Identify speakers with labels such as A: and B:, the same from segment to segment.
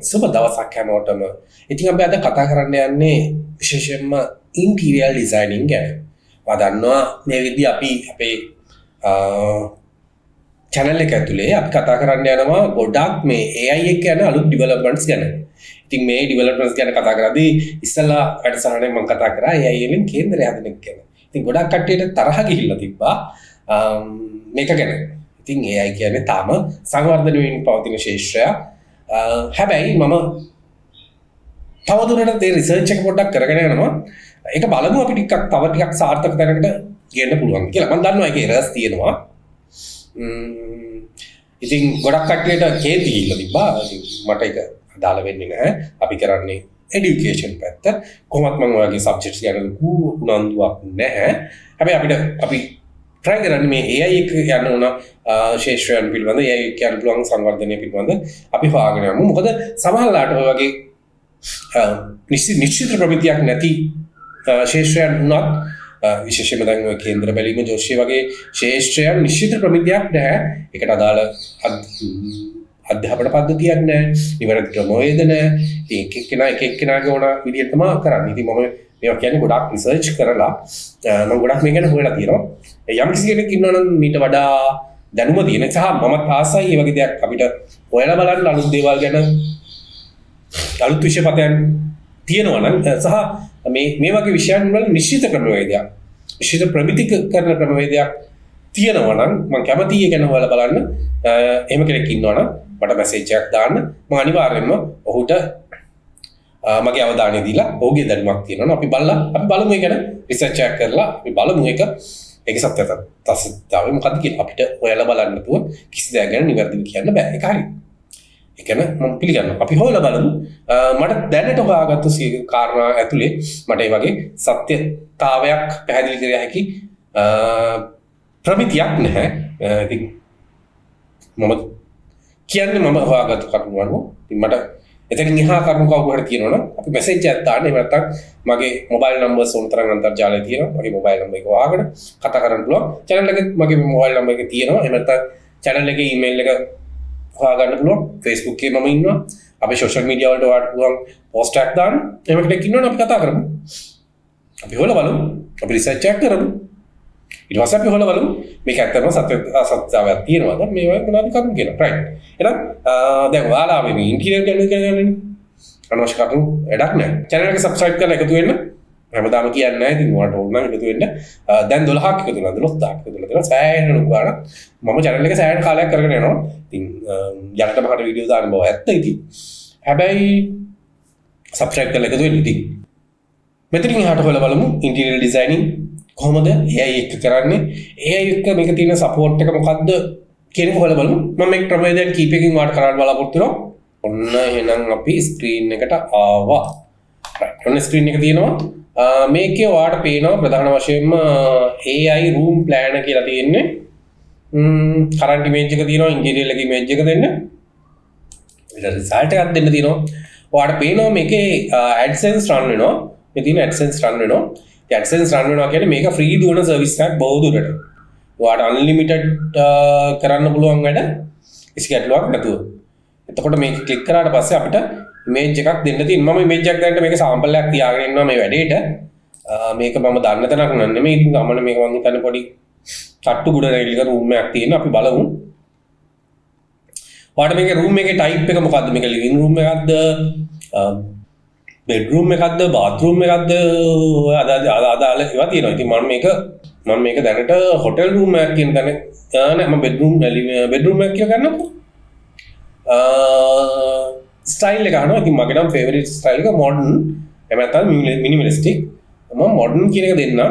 A: සුබ දවසක් හැමෝටම. ඉතින් අපි අද කතා කරන්න යන්නේ විශේෂයෙන්ම ඉන්ටීරියර් ඩිසයිනින් ගැන. මම දන්නවා මේ විදිහ අපි අපේ channel එක ඇතුලේ අපි කතා කරන්න යනවා ගොඩක් මේ AI එක යන අලුත් ඩෙවලොප්මන්ට්ස් ගැන. ඉතින් මේ ඩෙවලොප්මන්ට්ස් ගැන කතා කරද්දී ඉස්සෙල්ලා වැඩසටහනේ මම කතා කරා AI වලින් කේන්දරය හදන එක ගැන. ඉතින් ගොඩක් කට්ටියට තරහ ගිහිල්ලා තිබ්බා මේක ගැන. ඉතින් AI කියන්නේ තාම සංවර්ධනය වෙමින් පවතින ශාස්ත්‍රයක්. හැබැයි මම තවදුරටත් මේ රිසර්ච් එක පොඩ්ඩක් කරගෙන යනවා. ඒක බලමු අපි තව ටිකක් සාර්ථක තැනකට ගෙන්න පුළුවන් කියලා. මම දන්නවා ඒකේ රස් තියෙනවා. ඉතින් ගොඩක් කට්ටියට කේන්ති ගිහිල්ලා තිබ්බා. මට ඒක අදාළ වෙන්නේ නැහැ. අපි කරන්නේ এডুকেෂන් පැත්ත. කොහොමත් මම ඔයගේ සබ්ජෙක්ට්ස් ගැන ලොකු උනන්දුවක් නැහැ. හැබැයි අපි try කරන්නේ මේ AI එක යන උන ශාස්ත්‍රයන් පිළිබඳ AI කියන පුළුවන් සංවර්ධනය පිළිබඳ අපි හොයාගෙන යමු. මොකද සමහරවිට ඔය වගේ නිශ්චිත ප්‍රමිතියක් නැති ශාස්ත්‍රයන් උනත් විශේෂයෙන්ම දැන් ඔය කේන්ද්‍ර බැලීම ජෝෂ්‍ය වගේ ශාස්ත්‍රයන් නිශ්චිත ප්‍රමිතියක් නැහැ. ඒකට අදාළ අධ්‍යාපන පද්ධතියක් නැහැ. නිවැරදි ක්‍රමවේද නැහැ. ඉතින් එක එක්කෙනාගේ ඕන විදිහට තමයි කරන්නේ. ඉතින් මම මේවා කියන්නේ ගොඩක් රිසර්ච් කරලා මම ගොඩක් මේ ගැන හොයලා තියෙනවා. යම් කිසි කෙනෙක් ඉන්නවා නම් මීට වඩා දැනුම තියෙන සහ මමත් ආසයි මේ වගේ දෙයක් අපිට හොයලා බලන්න අලුත් දේවල් ගැන අලුත් විෂයපතයන් තියෙනවා නම් සහ මේ වගේ විෂයන් වල නිශ්චිත ක්‍රමවේදයක් නිශ්චිත ප්‍රමිති කරන ක්‍රමවේදයක් තියෙනවා නම් මම කැමතියි ඒ ගැන හොයලා බලන්න. එහෙම කෙනෙක් ඉන්නවා නම් මට මැසේජ් එකක් දාන්න. මම අනිවාර්යයෙන්ම ඔහුට මගේ අවධානය දීලා ඔහුගේ දැනුමක් තියෙනවා. අපි බලමු ඒ ගැන රිසර්ච් එකක් කරලා අපි බලමු ඒක සත්‍යතාවය මොකක්ද කියලා. අපිට හොයලා බලන්න නැතුව කිසි දෙයක් ගැන නිවැරදිව කියන්න බෑ. ඒක හරි. ඒක න මම පිළිගන්නවා. අපි හොයලා බලමු. මට දැනට හොයාගත්තු කාරණා ඇතුලේ මට මේ වගේ සත්‍යතාවයක් පැහැදිලි කර හැකි ප්‍රමිතියක් නැහැ. ඉතින් මම කියන්නේ මම හොයාගත්තු කරුණු අනුව මට එතනින් එහා කරුණු කවුරු හරි තියෙනවනම් අපි මැසේජ් එකක් දාන්න. එහෙම නැත්නම් මගේ මොබයිල් නම්බර්ස් උන්තරන් අන්තර්ජාලයේ තියෙනවා. මගේ මොබයිල් නම්බර් එක හොයාගෙන කතා කරන්න පුළුවන්. channel එකේ මගේ මොබයිල් නම්බර් එක තියෙනවා. එහෙම නැත්නම් channel එකේ email එක හොයාගන්න පුළුවන්. Facebook එකේ මම ඉන්නවා. අපි social media වලට ඔයාලට පුළුවන් post එකක් දාන්න. එහෙම කෙනෙක් ඉන්නවනම් අපි කතා කරමු. අපි හොයලා බලමු. අපි රිසර්ච් එකක් කරමු. ඊට පස්සේ අපි හොයලා බලමු මේක ඇත්තටම සත්‍යතාවයක් තියෙනවද මේ මොනවද කරුණු කියලා. right. එහෙනම් දැන් ඔයාලා මේ ඉන්ටීරියර් ගැන කියන්නේ අනවශ්‍ය කරුණු වැඩක් නැහැ. channel එක subscribe කරලා එකතු වෙන්න. හැමදාම කියන්නේ නැහැ. ඉතින් ඔයාලට ඕන නම් එකතු වෙන්න. දැන් 12ක් එකතු වෙනවා. 12000ක් එකතු වෙනවා. සෑහෙන ලොකු ගාණක්. මම channel එක සෑහෙන කාලයක් කරගෙන යනවා. ඉතින් යකට මකට වීඩියෝ දාන්න බව ඇත්ත ඉතින්. හැබැයි subscribe කරලා එකතු වෙන්න ඉතින්. මෙතනින් එහාට හොයලා බලමු ඉන්ටීරියර් ඩිසයිනින් කොහොමද AI එක කරන්නේ? AI එක මේක තියෙන සපෝට් එක මොකද්ද කියන එක හොයලා බලමු. මම මේ ක්‍රමවේදයන් කීපයකින් වාට කරන්න බලාපොරොත්තු වෙනවා. ඔන්න එහෙනම් අපි ස්ක්‍රීන් එකට ආවා. right. ඔන්න ස්ක්‍රීන් එක තියෙනවා. මේකේ වාට පේනවා ප්‍රධාන වශයෙන්ම AI room plan කියලා තියෙන්නේ. current image එක තියෙනවා, interior එක image එක දෙන්න. ඊට result එකක් දෙන්න තියෙනවා. වාට පේනවා මේකේ AdSense run වෙනවා. මේ තියෙන AdSense run වෙනවා. AdSense run වෙනවා කියන්නේ මේක ෆ්‍රී දුවන සර්විස් එකක් බොහෝදුරට. ඔයාලට අන්ලිමිටඩ් කරන්න පුළුවන් වැඩ කිසි ගැටලුවක් නැතුව. එතකොට මේක ක්ලික් කරාට පස්සේ අපිට ඉමේජ් එකක් දෙන්න තියෙනවා. මම ඉමේජ් එකක් දැනට මේක සාම්පල් එකක් තියාගෙන ඉන්නවා මේ වැඩේට. මේක මම දන්න තැනක් නෙමෙයි. ඉතින් ගමන මේක මම හිතන්නේ පොඩි තට්ටු ගුඩ රෙයිල්ක රූම් එකක් තියෙනවා. අපි බලමු. ඔයාලට මේකේ රූම් එකේ ටයිප් එක මොකද්ද? මේක ලිවිං රූම් එකක්ද? බෙඩ්රූම් එකක්ද බාත්රූම් එකක්ද අදාළ ඒවා තියෙනවා. ඉතින් මම මේක දැනට හොටෙල් රූම් එකක් කියන තැන නෑ මම බෙඩ්රූම් එකක් කියලා ගන්නකො. ස්ටයිල් එක අහනවා. ඉතින් මගේ නම් ෆේවරිට් ස්ටයිල් එක මොඩර්න්. එහෙම නැත්නම් මිනිමලිස්ටික්. මම මොඩර්න් කියන එක දෙන්නම්.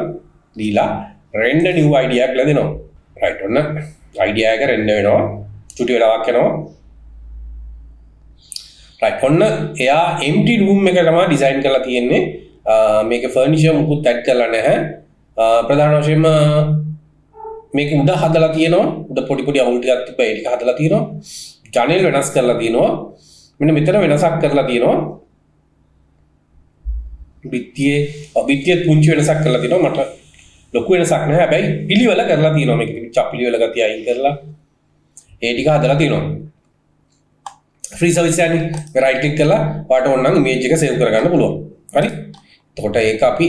A: දීලා රෙන්ඩර් නිව් අයිඩියා එකක් දෙනවා. රයිට් ඔන්න අයිඩියා එක රෙන්ඩර් වෙනවා. චුටි වෙලාවක් යනවා. right. ඔන්න එයා empty room එක තමයි ඩිසයින් කරලා තියෙන්නේ. මේක ෆර්නිචර් මුකුත් ඇඩ් කරලා නැහැ. ප්‍රධාන වශයෙන්ම මේක උඩ හදලා තියෙනවා. උඩ පොඩි අවුල් ටිකක් තිබ්බා. ඒ ටික හදලා තියෙනවා. ජනෙල් වෙනස් කරලා තියෙනවා. මෙන්න මෙතන වෙනසක් කරලා තියෙනවා. බිත්තියේ පුංචි වෙනසක් කරලා තියෙනවා. මට ලොකු වෙනසක් නැහැ. හැබැයි පිළිවෙල කරලා තියෙනවා. මේක පිළිවෙල ගතිය අයින් කරලා ඒ ටික හදලා තියෙනවා. ෆ්‍රී සර්විස් යන්නේ. මේ රයිට් ක්ලික් කරලා ඔයාලට ඕන නම් ඉමේජ් එක සේව් කරගන්න පුළුවන්. හරි. එතකොට ඒක අපි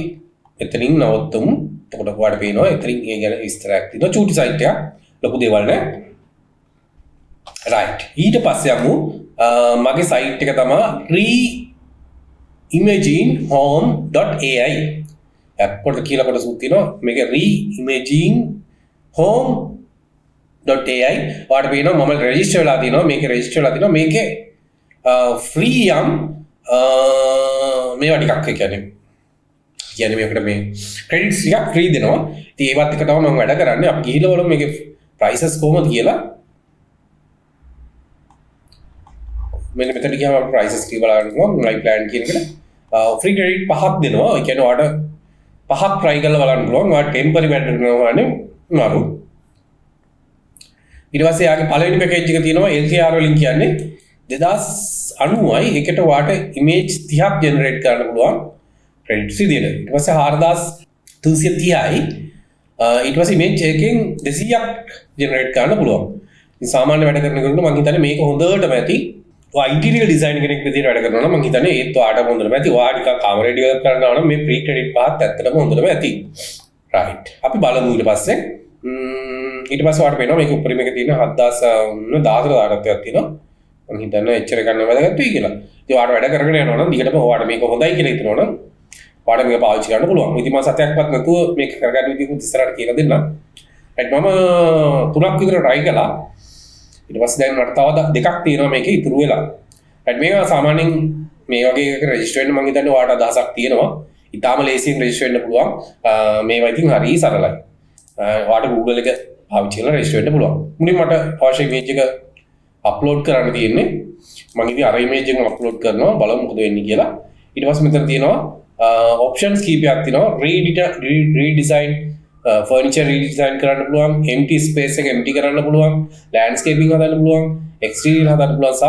A: එතනින් නවත්තමු. එතකොට ඔයාලට පේනවා එතනින් ඒ ගැන විස්තරයක් තියෙනවා. චූටි සයිට් එකක්. ලොකු දේවල් නෑ. රයිට්. ඊට පස්සේ යමු මගේ සයිට් එක තමයි reimagingehome.ai. අප්පොට කියලා කොටසක් තියෙනවා. මේක reimagingehome.ai. ඔයාලට පේනවා මම රෙජිස්ටර් වෙලා තියෙනවා. මේකේ රෙජිස්ටර් වෙලා තියෙනවා. මේකේ ෆ්‍රී යම් මේවා ටිකක් කියන්නේ මේකට මේ ක්‍රෙඩිට්ස් ටිකක් ෆ්‍රී දෙනවා. ඉතින් ඒවත් එක තමයි මම වැඩ කරන්නේ. අපි ගිහිල්ලා බලමු මේකේ ප්‍රයිසස් කොහොමද කියලා. මෙන්න මෙතන ගියාම අපි ප්‍රයිසස් කියලා බලනවා. my plan කියන එකට ෆ්‍රී ක්‍රෙඩිට් 5ක් දෙනවා. ඒ කියන්නේ ඔයාලට 5ක් try කරලා බලන්න පුළුවන්. ඔයාලට ටෙම්පරරි වැඩ කරනවා නේ නරු. ඊට පස්සේ යාගේ පළවෙනි පැකේජ් එක තියෙනවා LKR වලින් කියන්නේ 2090යි. ඒකට ඔයාලට ඉමේජ් 30ක් ජෙනරේට් කරන්න පුළුවන් ක්‍රෙඩිට්ස් විදියට. ඊට පස්සේ 4330යි. ඊට පස්සේ ඉමේජ් එකකින් 200ක් ජෙනරේට් කරන්න පුළුවන්. ඉතින් සාමාන්‍ය වැඩ කරන කෙනෙකුට මම හිතන්නේ මේක හොඳටම ඇති. ඉන්ටීරියර් ඩිසයින් කෙනෙක් විදිහට වැඩ කරනවා නම් මම හිතන්නේ ඒත් ඔයාලට හොඳටම ඇති. ඔයා ටිකක් කාමරේ ඩිවලොප් කරනවා නම් මේ ප්‍රී ක්‍රෙඩිට් පහත් ඇත්තටම හොඳටම ඇති. රයිට්. අපි බලමු ඊට පස්සේ. ඊට පස්සේ ඔයාලට පේනවා මේක උඩරිම එක තියෙන 7014ක් තියෙනවා. මම හිතන්නේ එච්චර ගන්න වැදගත් වෙයි කියලා. ඉතින් ඔයාලට වැඩ කරගෙන යනවා නම් දිගටම ඔයාලට මේක හොඳයි කියලා හිතනවා නම් ඔයාලට මේක පාවිච්චි කරන්න පුළුවන්. ඉතින් මම සතයක්වත් නැතුව මේක කරගන්න විදිහකුත් ඉස්සරහට කියලා දෙන්නම්. රයිට්. මම 3ක් විතර try කළා. ඊට පස්සේ දැන් මට තව දෙකක් තියෙනවා මේකේ ඉතුරු වෙලා. රයිට්. මේක සාමාන්‍යයෙන් මේ වගේ එකක රෙජිස්ටර් වෙන්න මම හිතන්නේ ඔයාලට අදහසක් තියෙනවා. ඊටාම ලේසියෙන් රෙජිස්ටර් වෙන්න පුළුවන්. මේවා ඉතින් හරි සරලයි. ඔයාලට Google එක පාවිච්චි කරලා රෙජිස්ටර් වෙන්න පුළුවන්. මුලින් මට අවශ්‍ය ඉමේජ් එක අප්ලෝඩ් කරන්න තියෙන්නේ. මම ඉතින් අර ඉමේජ් එක අප්ලෝඩ් කරනවා බලමු මොකද වෙන්නේ කියලා. ඊට පස්සේ මෙතන තියෙනවා ඔප්ෂන්ස් කීපයක් තියෙනවා. රීඩිසයින් ෆර්නිචර් රීඩිසයින් කරන්න පුළුවන්, empty space එක empty කරන්න පුළුවන්, landscaping හදන්න පුළුවන්, exterior හදන්න පුළුවන් සහ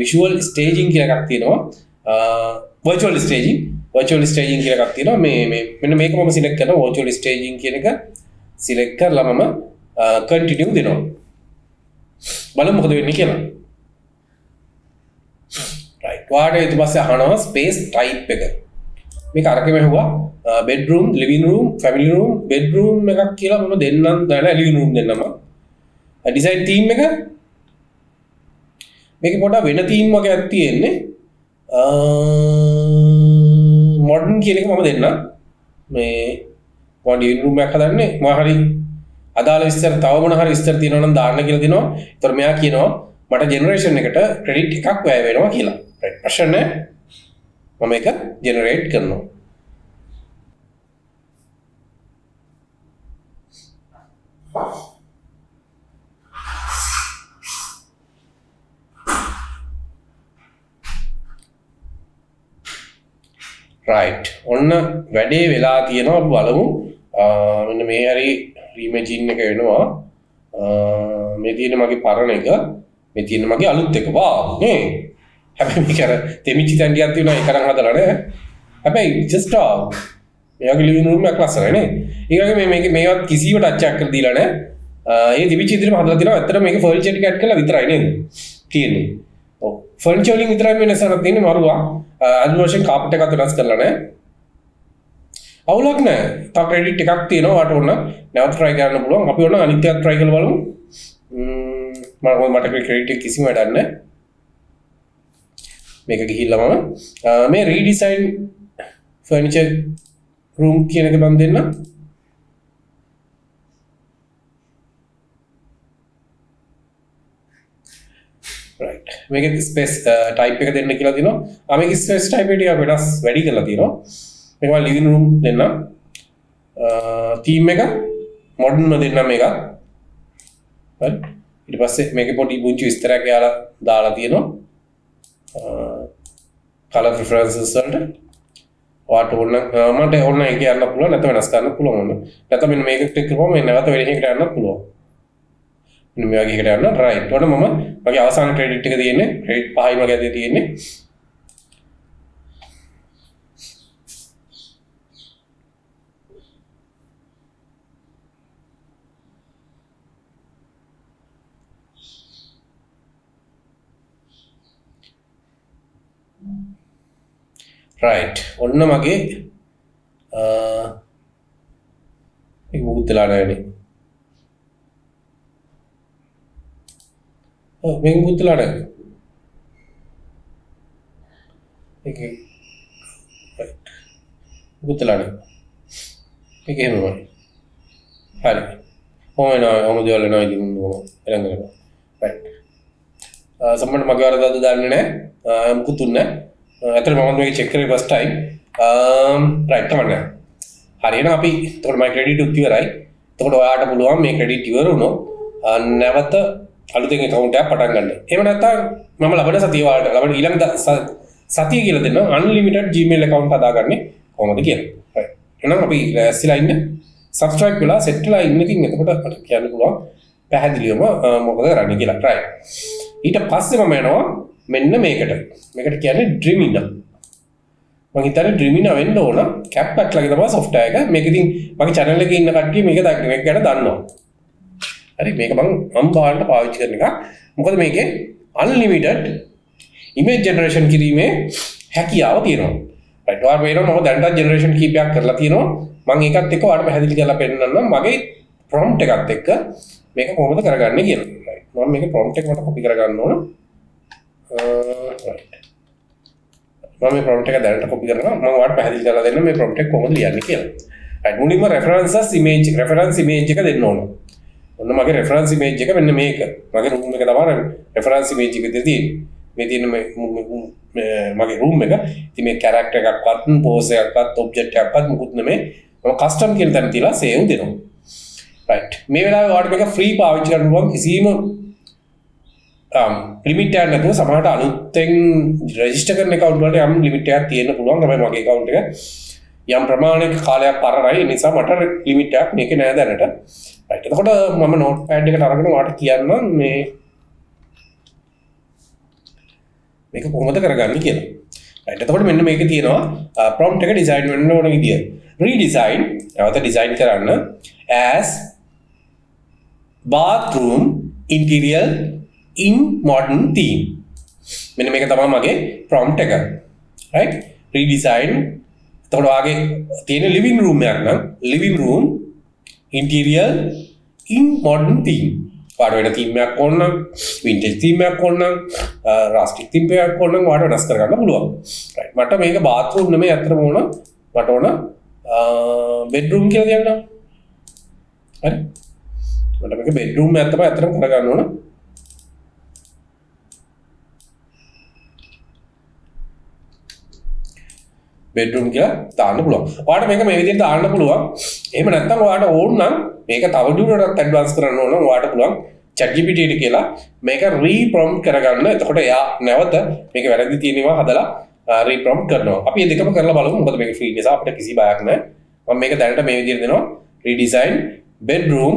A: visual staging කියලා එකක් තියෙනවා. virtual staging කියලා එකක් තියෙනවා. මේ මෙන්න මේක මම select කරනවා virtual staging කියන එක select කරලා මම continue දෙනවා. බලමු මොකද වෙන්නේ කියලා. right. ඔයාලට ඊට පස්සේ අහනවා space type එක. මේක අරකෙම ඇහුවා bedroom, living room, family room, bedroom එකක් කියලා මම දෙන්නම් දැන් living room දෙන්නම. design theme එක මේක පොඩ්ඩක් වෙන theme වගේක් තියෙන්නේ. modern කියන එක මම දෙන්නම්. මේ මම living room එකක් හදන්නේ මම හරි අදාළ විස්තර තව මොන හරි විස්තර තියෙනවා නම් දාන්න කියලා දෙනවා. ඒතර මෙයා කියනවා මට ජෙනරේෂන් එකට ක්‍රෙඩිට් එකක් වැය වෙනවා කියලා. right. ප්‍රශ්න නැහැ. මම ඒක ජෙනරේට් කරනවා. right. ඔන්න වැඩේ වෙලා තියෙනවා අපි බලමු. මෙන්න මේ හරි රීමේජින් එක වෙනවා. මේ තියෙන මගේ පරණ එක, මේ තියෙන මගේ අලුත් එක. වාව් නේ. හැබැයි මේක අර දෙමිච්ච තැන් ටිකක් තියෙනවා ඒක අරන් හදලා නෑ. හැබැයි just මෙයාගේ living room එක ලස්සනයි නේ. ඒ වගේ මේවත් කිසිම ටච් එකක් කරලා දීලා නෑ. ඒ දෙමිච්ච ඉදිරියම හදලා තියෙනවා. ඇත්තට මේක ෆර්නිචර් ටික ඇඩ් කරලා විතරයි නේද තියෙන්නේ. ඔව් ෆර්නිචර් වලින් විතරයි වෙනසක් තියෙන්නේ මරුවා. අනිත් වශයෙන් කාපට් එකත් වෙනස් කරලා නෑ. අවුලක් නෑ. තව ක්‍රෙඩිට් එකක් තියෙනවා. ඔයාලට ඕන නැවත try කරන්න පුළුවන්. අපි ඕන අනිත් එකක් try කරලා බලමු. මට ක්‍රෙඩිට් එක කිසිම වැඩක් නෑ. මේක ගිහිල්ලා මම මේ රීඩිසයින් ෆර්නිචර් රූම් කියන එක මම දෙන්න. right. මේක ස්පේස් ටයිප් එක දෙන්න කියලා දිනවා. මේක ස්පේස් ටයිප් එක ටික වෙනස් වැඩි කරලා තියෙනවා. මේක මම ලිවිං රූම් දෙන්න. තීම් එක මොඩර්න් දෙන්න මේක. right. ඊට පස්සේ මේකේ පොඩි පුංචි විස්තරයක් යාලා දාලා තියෙනවා. color preferences වලට ඔයාට ඕන මට ඕන එක යන්න පුළුවන් නැත්නම් වෙනස් කරන්න පුළුවන් ඕන. නැත්නම් මෙන්න මේක ක්ලික් කරපුවම මේ නැවත වෙන එකකට යන්න පුළුවන්. මෙන්න මේ වගේ එකට යන්න right. ඔන්න මම මගේ අවසාන ක්‍රෙඩිට් එක තියෙන්නේ ක්‍රෙඩිට් 5යි මගේ අතේ තියෙන්නේ. රයිට් ඔන්න මගේ මේක මුකුත් වෙලා නැහැ නේ මේක මුකුත් වෙලා නැහැ මේක මුකුත් වෙලා නැහැ මේක එහෙමයි හරි ඔහොම දේවල් එනවා ඉතින් එලං කරනවා රයිට් සම්මත මගේ වරදද දන්නේ නැහැ මුකුත් උන්නේ නැහැ අතන මම මේක චෙක් කරේ ෆස්ට් ටයිම් රයිට් තමයි හරියන අපි එතකොට මගේ ක්‍රෙඩිට් උත් ඉවරයි එතකොට ඔයාලට පුළුවන් මේ ක්‍රෙඩිට් ඉවර වුණොත් නැවත අලුතෙන් account එකක් පටන් ගන්න. එහෙම නැත්නම් මම ලබන සතිය ඔයාලට ලබන ඊළඟ සතිය කියලා දෙන්න unlimited gmail account හදාගන්නේ කොහොමද කියලා. right. එහෙනම් අපි ලෑස්තිලා ඉන්න subscribe වෙලා set වෙලා ඉන්න ඉතින් එතකොට අපිට කියන්න පුළුවන් පැහැදිලිවම මොකද කරන්නේ කියලා. right. ඊට පස්සේ මම යනවා මෙන්න මේකට. මේකට කියන්නේ Dreamina. මම හිතන්නේ Dreamina වෙන්න ඕන CapCut ලගේ තමයි software එක. මේක ඉතින් මගේ channel එකේ ඉන්න කට්ටිය මේක ගැන දන්නවා. හරි මේක මම බාහිරට පාවිච්චි කරන එක. මොකද මේකේ unlimited image generation කිරීමේ හැකියාව තියෙනවා. right ඔයාලා වෙනවා මම දැනට generation කීපයක් කරලා තියෙනවා. මම ඒකත් එක්ක ඔයාලට පැහැදිලි කරලා පෙන්නන්නම් මගේ prompt එකත් එක්ක මේක කොහොමද කරගන්නේ කියලා. right මම මේක prompt එක මට copy කරගන්න ඕන. right මම මේ prompt එක දැනට copy කරනවා. මම ඔයාලට පැහැදිලි කරලා දෙන්න මේ prompt එක කොහොමද ලියන්නේ කියලා. right මුලින්ම reference image එක දෙන්න ඕන. ඔන්න මගේ reference image එක මෙන්න මේක. මගේ room එක තමයි reference image එක විදිහට තියෙන්නේ. මේ තියෙන මගේ room එක. ඉතින් මේ character එකක්වත්, pose එකක්වත්, object එකක්වත් මුකුත් නෙමෙයි. මම custom කියන තැන තියලා save දෙනවා. right. මේ වෙලාවේ ඔයාලට මේක free පාවිච්චි කරන්න පුළුවන් කිසිම limit එකක් නැතුව සමහරට අලුතෙන් register කරන account වලට යම් limit එකක් තියෙන්න පුළුවන්. තමයි මගේ account එක යම් ප්‍රමාණයක කාලයක් පරණයි. ඒ නිසා මට limit එකක් මේකේ නෑ දැනට. right. එතකොට මම notepad එකට අරගෙන ඔයාලට කියන්නම් මේක කොහොමද කරගන්නේ කියලා. right. එතකොට මෙන්න මේකේ තියෙනවා prompt එක design වෙන්න ඕන විදිය. redesign නැවත design කරන්න as bathroom interior in modern theme. මෙන්න මේක තමයි මගේ prompt එක. right. redesign එතකොට වාගේ තියෙන living room එකක් නම් living room interior in modern theme. වාට වෙන theme එකක් ඕන නම් vintage theme එකක් ඕන නම් rustic theme එකක් ඕන නම් වාට වෙනස් කරගන්න පුළුවන්. right. මට මේක bathroom නෙමෙයි අතරම ඕන. මට ඕන bedroom කියලා දෙන්න. හරි. මට මේක bedroom එකක් තමයි අතරම කරගන්න ඕන. bedroom කියලා දාන්න පුළුවන්. ඔයාලට මේක මේ විදිහට දාන්න පුළුවන්. එහෙම නැත්නම් ඔයාලට ඕන නම් මේක තව දුරටත් ඇඩ්වාන්ස් කරන්න ඕන නම් ඔයාලට පුළුවන් ChatGPT එකට කියලා මේක re-prompt කරගන්න. එතකොට එයා නැවත මේක වැරදි තියෙනවා හදලා re-prompt කරනවා. අපි මේ දෙකම කරලා බලමු. මොකද මේක free නිසා අපිට කිසි බයක් නැහැ. මම මේක දැනට මේ විදිහට දෙනවා. redesign bedroom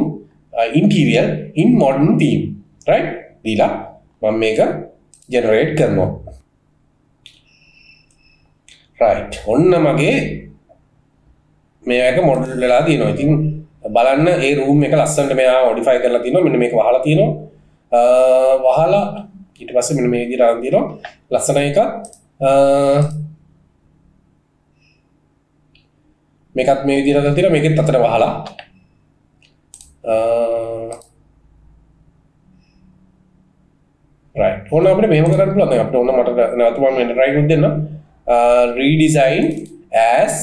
A: interior in modern theme. right? දීලා මම මේක generate කරනවා. right ඔන්න මගේ මේක මොඩල් වෙලා තියෙනවා. ඉතින් බලන්න ඒ room එක ලස්සනට මෙයා modify කරලා තිනවා. මෙන්න මේක වහලා තිනවා. වහලා ඊට පස්සේ මෙන්න මේ විදිහට අරන් තිනවා. ලස්සන එකක්. මේකත් මේ විදිහට අරන් තිනවා. මේකෙත් අතට වහලා right ඕන අපිට මෙහෙම කරන්න පුළුවන්. දැන් අපිට ඕන මට නැවත මම මෙන්න try කරලා දෙන්න. redesign as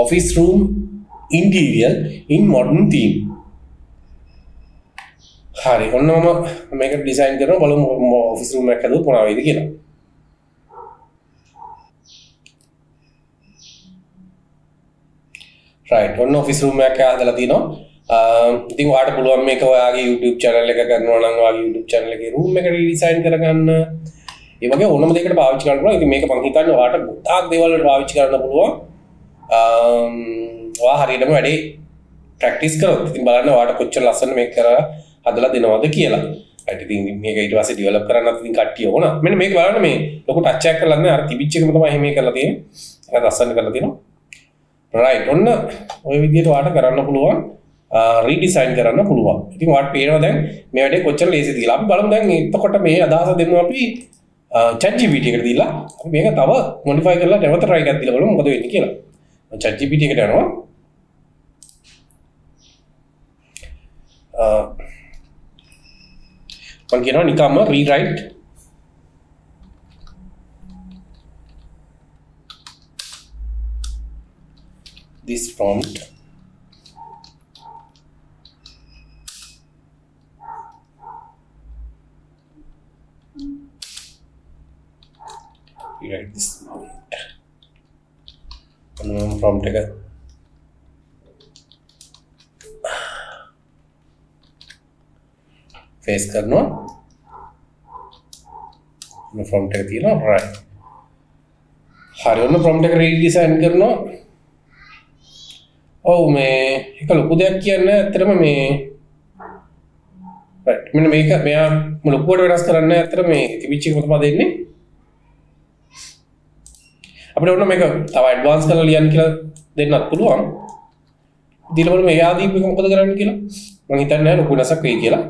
A: office room interior in modern theme. හරි ඔන්න මම මේක ඩිසයින් කරනවා. බලමු office room එකක් හදුවොත් මොනවා වෙයිද කියලා. right ඔන්න office room එකක් හදලා තිනවා. ඉතින් ඔයාලට පුළුවන් මේක ඔයාගේ YouTube channel එක කරනවා නම් ඔයාගේ YouTube channel එකේ room එක redesign කරගන්න. ඒ වගේ ඕනම දෙයකට පාවිච්චි කරන්න පුළුවන්. ඉතින් මේක මම හිතන්නේ ඔයාලට ගොඩාක් දේවල් වලට පාවිච්චි කරන්න පුළුවන්. ඔයා හරියටම වැඩේ practice කරොත් ඉතින් බලන්න ඔයාලට කොච්චර ලස්සන මේක කරලා හදලා දෙනවද කියලා. right ඉතින් මේක ඊට පස්සේ develop කරන්නත් ඉතින් කට්ටිය ඕන. මෙන්න මේක බලන්න මේ ලොකු touch එකක් කරලා නැහැ. අර තිබිච්ච එකම තමයි එහෙම කරලා තියෙන්නේ. ලස්සන කරලා තියෙනවා. රයිට් ඔන්න ඔය විදිහට ඔයාලට කරන්න පුළුවන් රීඩිසයින් කරන්න පුළුවන්. ඉතින් ඔයාලට පේනවා දැන් මේ වැඩේ කොච්චර ලේසිද කියලා. අපි බලමු දැන් එතකොට මේ අදහස දෙමු අපි ChatGPT එකට දීලා අපි මේක තව මොඩිෆයි කරලා නැවත try එකක් දීලා බලමු මොකද වෙන්නේ කියලා. ChatGPT එකට යනවා. මම කියනවා නිකම්ම rewrite this prompt rewrite this prompt එක face කරනවා ඔන්න prompt එක තියෙනවා right හරි ඔන්න prompt එක redesign කරනවා ඔව් මේ එක ලොකු දෙයක් කියන්නේ ඇත්තටම මේ right මෙන්න මේක මෙයා ලොකුවට වෙනස් කරන්න ඇත්තට මේ තිබිච්ච එක තමයි දෙන්නේ අපිට ඔන්න මේක තව ඇඩ්වාන්ස් කරලා ලියන්න කියලා දෙන්නත් පුළුවන් දීලා බලමු එයා දීපු එක මොකද කරන්න කියලා මම හිතන්නේ නැහැ ලොකු වෙනසක් වෙයි කියලා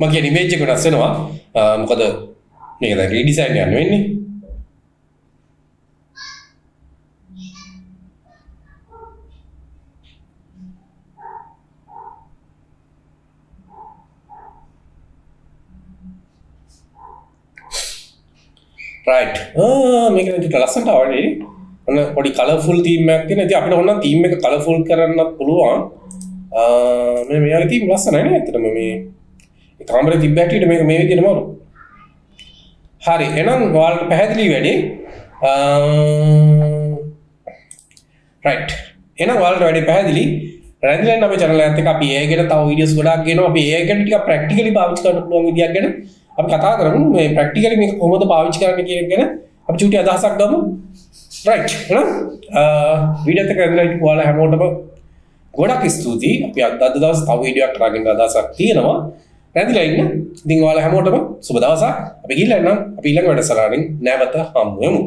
A: මම කියන ඉමේජ් එක වෙනස් වෙනවා මොකද මේක දැන් රීඩිසයින් යන්න වෙන්නේ right මේක නෙට ලස්සනට ආවනේ ඔන්න පොඩි කලර්ෆුල් තීම් එකක් තියෙන. ඉතින් අපිට ඕන නම් තීම් එක කලර්ෆුල් කරන්නත් පුළුවන්. මේ මෙයාගේ තීම් ලස්සනයි නේ ඇත්තටම මේ කාමරේ තිබ්බ හැටියට මේක මේ විදිහටම වරු. හරි එහෙනම් ඔයාලට පැහැදිලි වැඩි right එහෙනම් ඔයාලට වැඩි පැහැදිලි රැඳිලා අපේ channel එකත් එක්ක අපි AI ගැන තව වීඩියෝස් ගොඩාක් ගේනවා. අපි AI ගැන ටිකක් ප්‍රැක්ටිකලි පාවිච්චි කරන්න පුළුවන් විදියක් ගැන අපි කතා කරමු. මේ ප්‍රැක්ටිකලි මේක කොහොමද පාවිච්චි කරන්න කියන එක ගැන අපි චූටි අදහසක් ගමු. right එහෙනම් වීඩියෝ එක කරලා ඉතින් ඔයාලා හැමෝටම ගොඩක් ස්තුතියි. අපි අද දවස් තව වීඩියෝ එකක් කරගෙන අදහසක් තියෙනවා. රැඳිලා ඉන්න. ඉතින් ඔයාලා හැමෝටම සුබ දවසක්. අපි ගිහිල්ලා එන්නම්. අපි ඊළඟ වැඩසටහනින් නැවත හමු වෙමු.